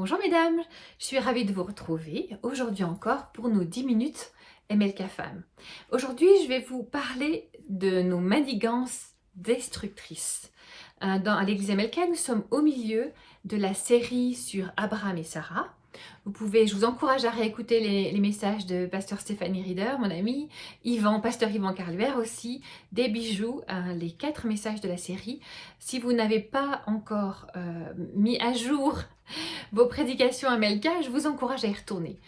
Bonjour mesdames, je suis ravie de vous retrouver aujourd'hui encore pour nos 10 minutes MLK Femmes. Aujourd'hui, je vais vous parler de nos manigances destructrices. À l'église MLK, nous sommes au milieu de la série sur Abraham et Sarah. Je vous encourage à réécouter les messages de pasteur Stéphanie Rieder, mon ami, pasteur Yvan Carluer aussi, des bijoux, les 4 messages de la série. Si vous n'avez pas encore mis à jour vos prédications MLK, je vous encourage à y retourner.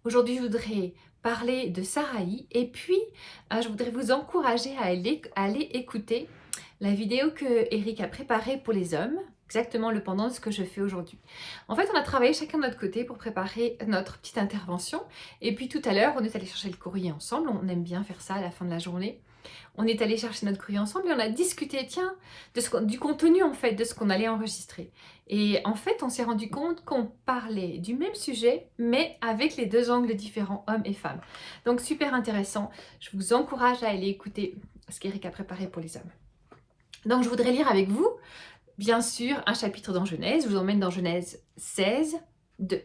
Aujourd'hui, je voudrais parler de Saraï et puis je voudrais vous encourager à aller écouter la vidéo que Eric a préparée pour les hommes, exactement le pendant de ce que je fais aujourd'hui. En fait, on a travaillé chacun de notre côté pour préparer notre petite intervention et puis tout à l'heure, on est allé chercher le courrier ensemble, on aime bien faire ça à la fin de la journée. On est allé chercher notre courrier ensemble et on a discuté, tiens, du contenu en fait, de ce qu'on allait enregistrer. Et en fait, on s'est rendu compte qu'on parlait du même sujet, mais avec les 2 angles différents, hommes et femmes. Donc super intéressant. Je vous encourage à aller écouter ce qu'Eric a préparé pour les hommes. Donc je voudrais lire avec vous, bien sûr, un chapitre dans Genèse. Je vous emmène dans Genèse 16, 2.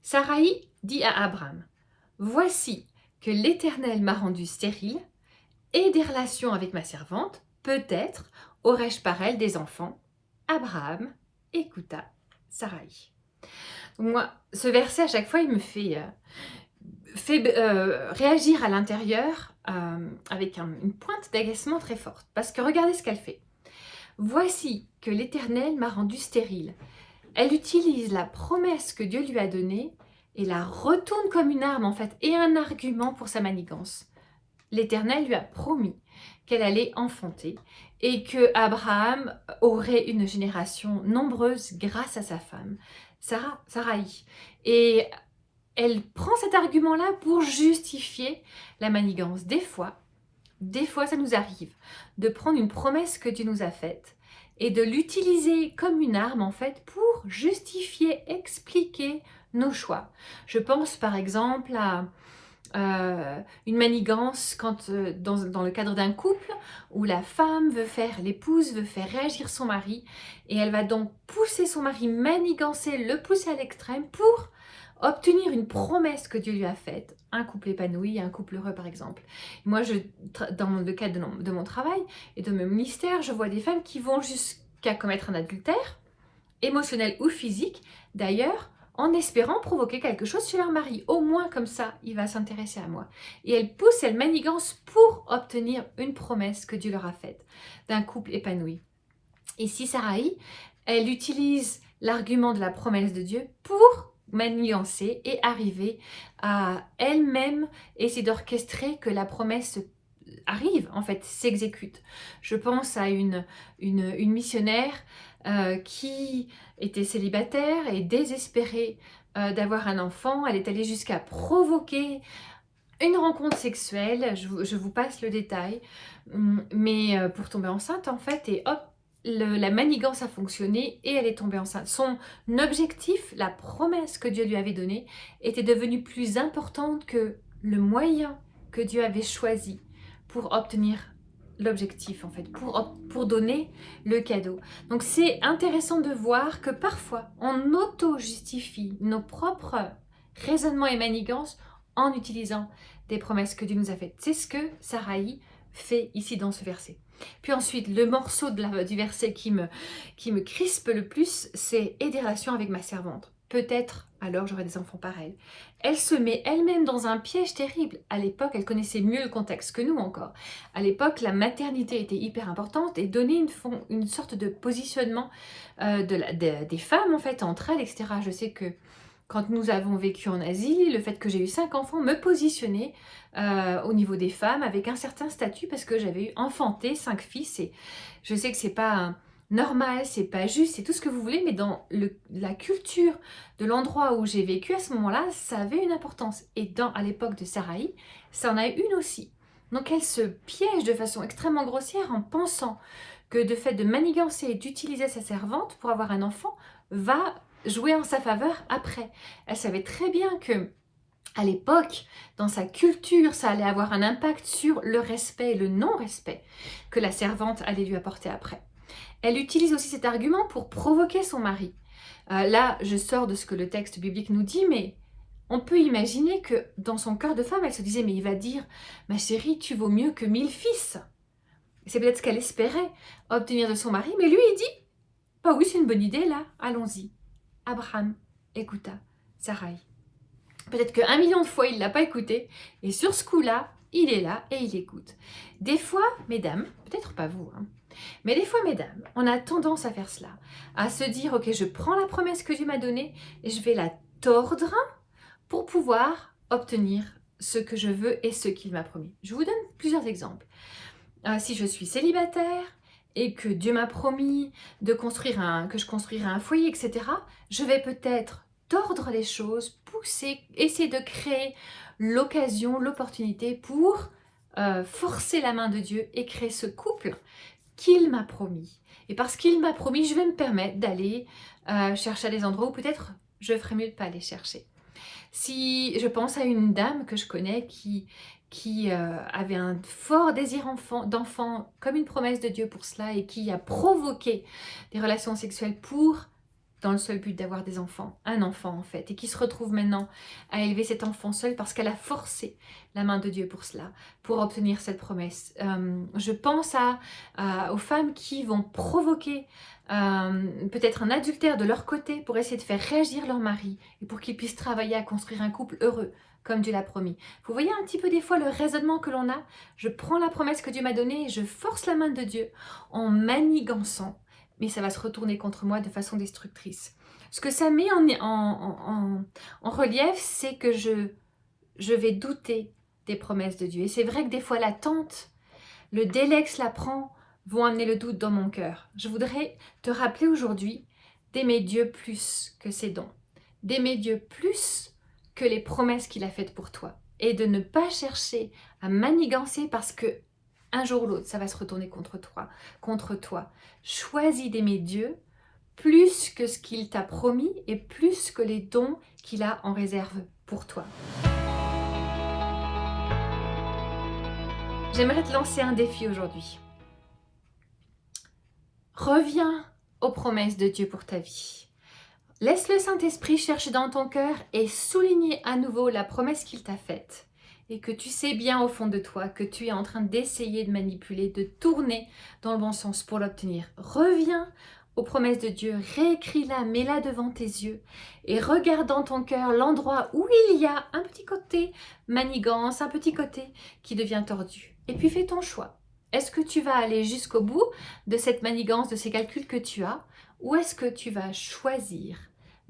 Saraï dit à Abraham, « Voici que l'Éternel m'a rendu stérile, et des relations avec ma servante, peut-être aurais-je par elle des enfants. » Abraham écouta Saraï. Moi, ce verset, à chaque fois, il me fait réagir à l'intérieur avec une pointe d'agacement très forte. Parce que regardez ce qu'elle fait. « Voici que l'Éternel m'a rendue stérile. » Elle utilise la promesse que Dieu lui a donnée et la retourne comme une arme, en fait, et un argument pour sa manigance. L'Éternel lui a promis qu'elle allait enfanter et que Abraham aurait une génération nombreuse grâce à sa femme, Saraï. Et elle prend cet argument-là pour justifier la manigance. Des fois, ça nous arrive de prendre une promesse que Dieu nous a faite et de l'utiliser comme une arme, en fait, pour justifier, expliquer nos choix. Je pense par exemple à une manigance dans le cadre d'un couple où l'épouse veut faire réagir son mari et elle va donc pousser son mari, manigancer, le pousser à l'extrême pour obtenir une promesse que Dieu lui a faite, un couple épanoui, un couple heureux par exemple. Moi, dans le cadre de mon travail et de mon ministère, je vois des femmes qui vont jusqu'à commettre un adultère, émotionnel ou physique, d'ailleurs, en espérant provoquer quelque chose chez leur mari. Au moins comme ça, il va s'intéresser à moi. Et elle manigance pour obtenir une promesse que Dieu leur a faite d'un couple épanoui. Ici, Saraï, elle utilise l'argument de la promesse de Dieu pour manigancer et arriver à elle-même essayer d'orchestrer que la promesse arrive, en fait, s'exécute. Je pense à une missionnaire qui était célibataire et désespérée d'avoir un enfant. Elle est allée jusqu'à provoquer une rencontre sexuelle, je vous passe le détail, mais pour tomber enceinte en fait, et hop, la manigance a fonctionné et elle est tombée enceinte. Son objectif, la promesse que Dieu lui avait donnée, était devenue plus importante que le moyen que Dieu avait choisi pour obtenir l'objectif en fait, pour donner le cadeau. Donc c'est intéressant de voir que parfois on auto-justifie nos propres raisonnements et manigances en utilisant des promesses que Dieu nous a faites. C'est ce que Saraï fait ici dans ce verset. Puis ensuite, le morceau du verset qui me crispe le plus, c'est « et des relations avec ma servante ». Peut-être alors j'aurai des enfants par elle. Elle se met elle-même dans un piège terrible. À l'époque, elle connaissait mieux le contexte que nous encore. À l'époque, la maternité était hyper importante et donnait une sorte de positionnement des femmes en fait entre elles, etc. Je sais que quand nous avons vécu en Asie, le fait que j'ai eu 5 enfants me positionnait au niveau des femmes avec un certain statut parce que j'avais enfanté 5 fils et je sais que c'est pas normal, c'est pas juste, c'est tout ce que vous voulez, mais dans la culture de l'endroit où j'ai vécu à ce moment-là, ça avait une importance. Et à l'époque de Saraï, ça en a une aussi. Donc elle se piège de façon extrêmement grossière en pensant que de fait de manigancer et d'utiliser sa servante pour avoir un enfant va jouer en sa faveur après. Elle savait très bien que à l'époque, dans sa culture, ça allait avoir un impact sur le respect et le non-respect que la servante allait lui apporter après. Elle utilise aussi cet argument pour provoquer son mari. Là, je sors de ce que le texte biblique nous dit, mais on peut imaginer que dans son cœur de femme, elle se disait, mais il va dire, ma chérie, tu vaux mieux que 1000 fils. C'est peut-être ce qu'elle espérait obtenir de son mari, mais lui, il dit, bah oui, c'est une bonne idée, là, allons-y. Abraham écouta Sarai. Peut-être que 1 million de fois, il ne l'a pas écouté, et sur ce coup-là, il est là et il écoute. Des fois, mesdames, peut-être pas vous, mais des fois, mesdames, on a tendance à faire cela, à se dire, ok, je prends la promesse que Dieu m'a donnée et je vais la tordre pour pouvoir obtenir ce que je veux et ce qu'il m'a promis. Je vous donne plusieurs exemples. Si je suis célibataire et que Dieu m'a promis que je construirai un foyer, etc., je vais peut-être tordre les choses, pousser, essayer de créer l'occasion, l'opportunité pour forcer la main de Dieu et créer ce couple qu'il m'a promis. Et parce qu'il m'a promis, je vais me permettre d'aller chercher à des endroits où peut-être je ferais mieux de ne pas aller chercher. Si je pense à une dame que je connais qui avait un fort désir d'enfant, comme une promesse de Dieu pour cela, et qui a provoqué des relations sexuelles dans le seul but d'avoir des enfants, un enfant en fait, et qui se retrouve maintenant à élever cet enfant seul parce qu'elle a forcé la main de Dieu pour cela, pour obtenir cette promesse. Je pense aux femmes qui vont provoquer peut-être un adultère de leur côté pour essayer de faire réagir leur mari et pour qu'ils puissent travailler à construire un couple heureux, comme Dieu l'a promis. Vous voyez un petit peu des fois le raisonnement que l'on a. Je prends la promesse que Dieu m'a donnée et je force la main de Dieu en manigançant, mais ça va se retourner contre moi de façon destructrice. Ce que ça met en relief, c'est que je vais douter des promesses de Dieu. Et c'est vrai que des fois l'attente, le délai que cela prend, vont amener le doute dans mon cœur. Je voudrais te rappeler aujourd'hui d'aimer Dieu plus que ses dons, d'aimer Dieu plus que les promesses qu'il a faites pour toi, et de ne pas chercher à manigancer parce que un jour ou l'autre, ça va se retourner contre toi. Choisis d'aimer Dieu plus que ce qu'il t'a promis et plus que les dons qu'il a en réserve pour toi. J'aimerais te lancer un défi aujourd'hui. Reviens aux promesses de Dieu pour ta vie. Laisse le Saint-Esprit chercher dans ton cœur et souligner à nouveau la promesse qu'il t'a faite. Et que tu sais bien au fond de toi que tu es en train d'essayer de manipuler, de tourner dans le bon sens pour l'obtenir. Reviens aux promesses de Dieu, réécris-la, mets-la devant tes yeux et regarde dans ton cœur l'endroit où il y a un petit côté manigance, un petit côté qui devient tordu. Et puis fais ton choix. Est-ce que tu vas aller jusqu'au bout de cette manigance, de ces calculs que tu as, ou est-ce que tu vas choisir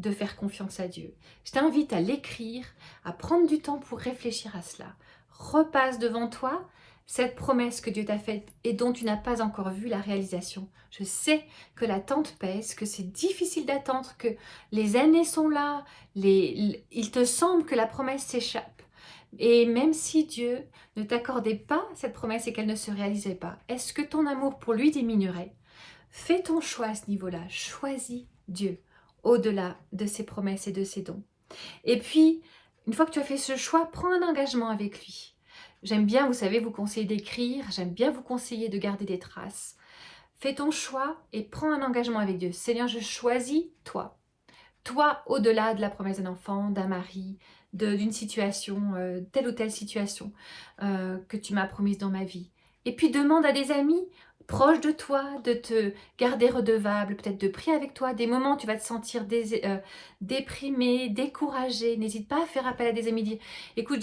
de faire confiance à Dieu? Je t'invite à l'écrire, à prendre du temps pour réfléchir à cela. Repasse devant toi cette promesse que Dieu t'a faite et dont tu n'as pas encore vu la réalisation. Je sais que l'attente pèse, que c'est difficile d'attendre, que les années sont là, il te semble que la promesse s'échappe. Et même si Dieu ne t'accordait pas cette promesse et qu'elle ne se réalisait pas, est-ce que ton amour pour lui diminuerait? Fais ton choix à ce niveau-là. Choisis Dieu au-delà de ses promesses et de ses dons. Et puis, une fois que tu as fait ce choix, prends un engagement avec lui. J'aime bien, vous savez, vous conseiller d'écrire, j'aime bien vous conseiller de garder des traces. Fais ton choix et prends un engagement avec Dieu. Seigneur, je choisis toi. Toi, au-delà de la promesse d'un enfant, d'un mari, d'une situation, telle ou telle situation que tu m'as promise dans ma vie. Et puis demande à des amis proches de toi de te garder redevable, peut-être de prier avec toi. Des moments où tu vas te sentir déprimé, découragé. N'hésite pas à faire appel à des amis. Dire, écoute,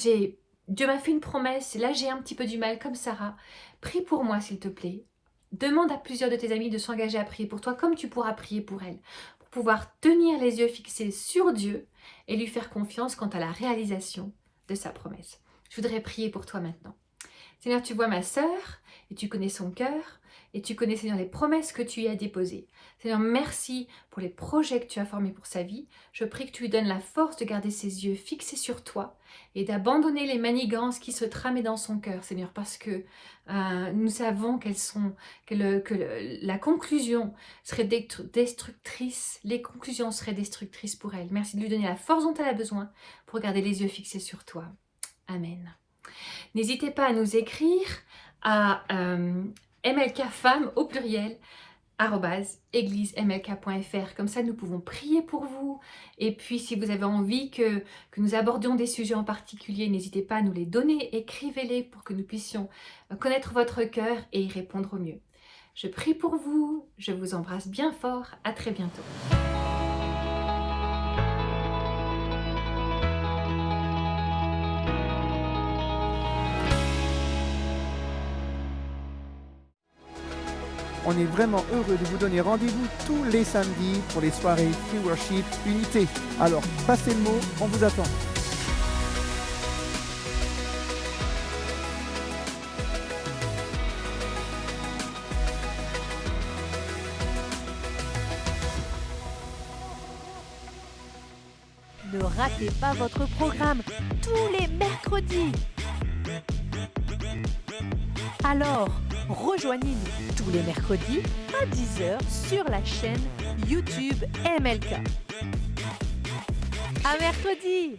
Dieu m'a fait une promesse, là j'ai un petit peu du mal, comme Sarah. Prie pour moi s'il te plaît. Demande à plusieurs de tes amis de s'engager à prier pour toi comme tu pourras prier pour elle. Pour pouvoir tenir les yeux fixés sur Dieu et lui faire confiance quant à la réalisation de sa promesse. Je voudrais prier pour toi maintenant. Seigneur, tu vois ma sœur et tu connais son cœur et tu connais, Seigneur, les promesses que tu y as déposées. Seigneur, merci pour les projets que tu as formés pour sa vie. Je prie que tu lui donnes la force de garder ses yeux fixés sur toi et d'abandonner les manigances qui se tramaient dans son cœur, Seigneur, parce que nous savons que la conclusion serait destructrice, les conclusions seraient destructrices pour elle. Merci de lui donner la force dont elle a besoin pour garder les yeux fixés sur toi. Amen. N'hésitez pas à nous écrire à MLK Femmes au pluriel @églisemlk.fr. Comme ça, nous pouvons prier pour vous. Et puis, si vous avez envie que nous abordions des sujets en particulier, n'hésitez pas à nous les donner. Écrivez-les pour que nous puissions connaître votre cœur et y répondre au mieux. Je prie pour vous. Je vous embrasse bien fort. À très bientôt. On est vraiment heureux de vous donner rendez-vous tous les samedis pour les soirées Free Worship Unité. Alors, passez le mot, on vous attend. Ne ratez pas votre programme tous les mercredis. Alors, rejoignez-nous tous les mercredis à 10h sur la chaîne YouTube MLK. À mercredi!